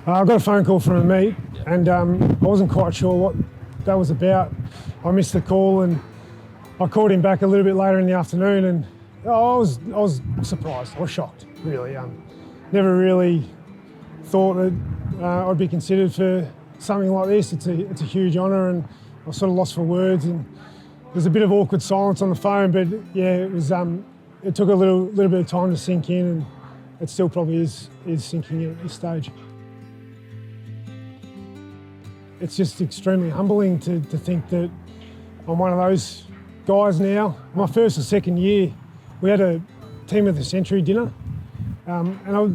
I got a phone call from a mate, and I wasn't quite sure what that was about. I missed the call, and I called him back a little bit later in the afternoon, and I was surprised. I was shocked, really. Never really thought that I'd be considered for something like this. It's a huge honour, and I was sort of lost for words. And there's a bit of awkward silence on the phone, but yeah, it was. It took a little bit of time to sink in, and it still probably is sinking in at this stage. It's just extremely humbling to think that I'm one of those guys now. My first or second year, we had a Team of the Century dinner, and I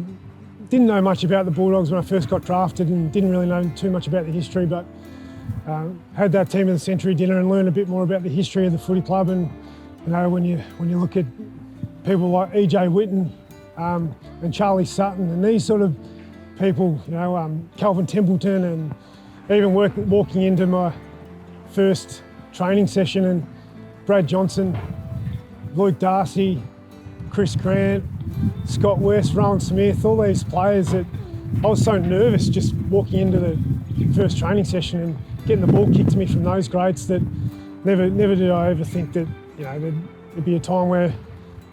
didn't know much about the Bulldogs when I first got drafted, and didn't really know too much about the history, but had that Team of the Century dinner and learned a bit more about the history of the footy club. And you know, when you look at people like E.J. Whitten and Charlie Sutton and these sort of people, you know, Calvin Templeton, and even walking into my first training session, and Brad Johnson, Luke Darcy, Chris Grant, Scott West, Rowan Smith, all these players that I was so nervous just walking into the first training session and getting the ball kicked to me from those greats that never did I ever think that, you know, there'd be a time where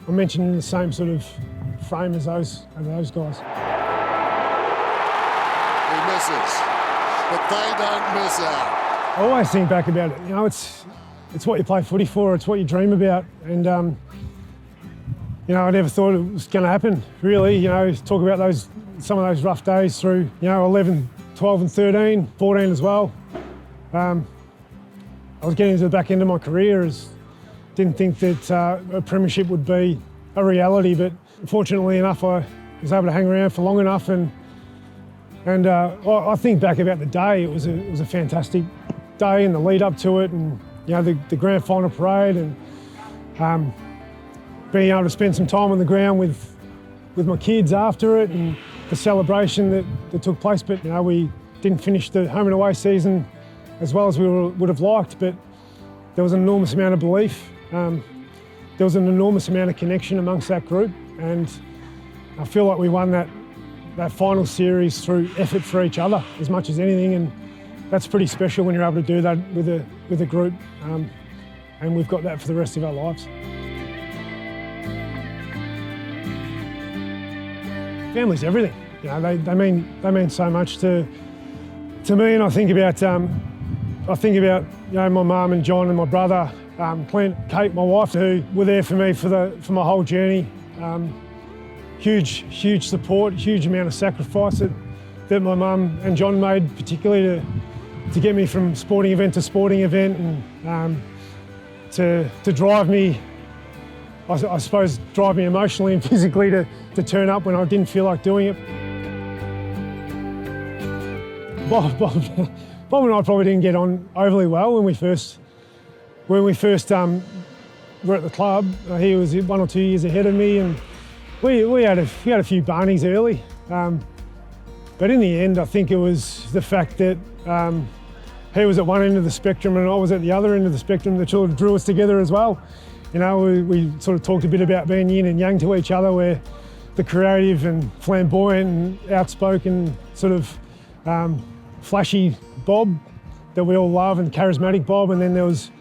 I'm mentioned in the same sort of frame as those guys. He misses, but they don't miss out. I always think back about it. You know, it's what you play footy for. It's what you dream about. And you know, I never thought it was going to happen. Really, you know, talk about some of those rough days through, you know, 11, 12, and 13, 14 as well. I was getting to the back end of my career. Didn't think that a premiership would be a reality, but fortunately enough, I was able to hang around for long enough, and I think back about the day. It was a fantastic day, and the lead up to it, and you know, the grand final parade, and being able to spend some time on the ground with my kids after it, and the celebration that took place. But you know, we didn't finish the home and away season as well as we would have liked, but there was an enormous amount of belief. There was an enormous amount of connection amongst that group, and I feel like we won that final series through effort for each other as much as anything, and that's pretty special when you're able to do that with a group, and we've got that for the rest of our lives. Family's everything. You know, they mean so much to me, and I think about you know, my mum and John and my brother, Clint, Kate, my wife, who were there for me for my whole journey. Huge support, huge amount of sacrifice that my mum and John made, particularly to get me from sporting event to sporting event, and to drive me, I suppose, drive me emotionally and physically to turn up when I didn't feel like doing it. Bob and I probably didn't get on overly well when we first were at the club. He was 1 or 2 years ahead of me, and we had a few barneys early. But in the end, I think it was the fact that he was at one end of the spectrum and I was at the other end of the spectrum that sort of drew us together as well. You know, we sort of talked a bit about being yin and yang to each other, where the creative and flamboyant and outspoken sort of flashy Bob that we all love, and charismatic Bob, and then there was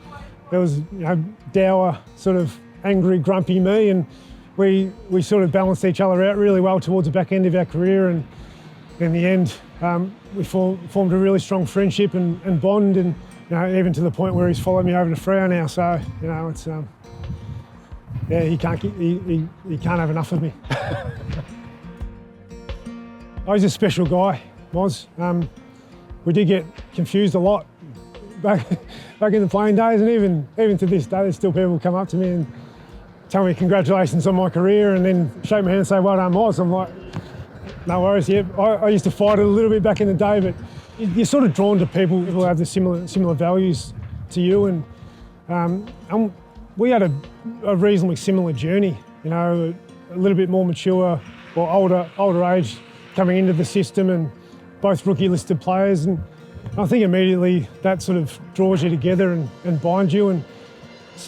you know, dour, sort of angry, grumpy me, and we sort of balanced each other out really well towards the back end of our career, and in the end we formed a really strong friendship and bond, and you know, even to the point where he's followed me over to Freo now, so you know, it's yeah, he can't have enough of me. I was a special guy, we did get confused a lot back in the playing days, and even to this day, there's still people who come up to me and tell me congratulations on my career, and then shake my hand and say, well done, Moz. I'm like, no worries. Yeah, I used to fight it a little bit back in the day, but you're sort of drawn to people who have the similar values to you, and we had a reasonably similar journey. You know, a little bit more mature or older age coming into the system, and both rookie listed players, and I think immediately that sort of draws you together and binds you, and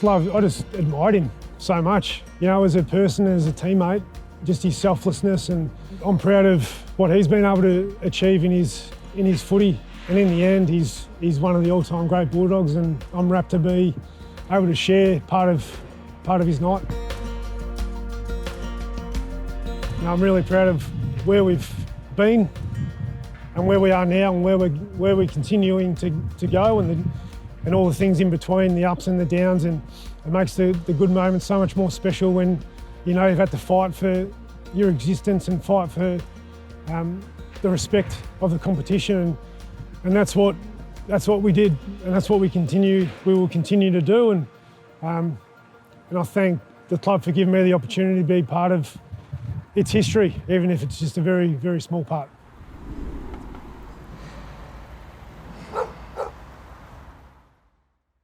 I just admired him so much, you know, as a person, as a teammate. just his selflessness, and I'm proud of what he's been able to achieve in his footy. And in the end, he's one of the all-time great Bulldogs, and I'm rapt to be able to share part of his night. And I'm really proud of where we've been and where we are now, and where we're continuing to go, and all the things in between, the ups and the downs. And it makes the good moments so much more special when you know you've had to fight for your existence and fight for the respect of the competition. And that's what we did, and that's what we will continue to do. And I thank the club for giving me the opportunity to be part of its history, even if it's just a very, very small part.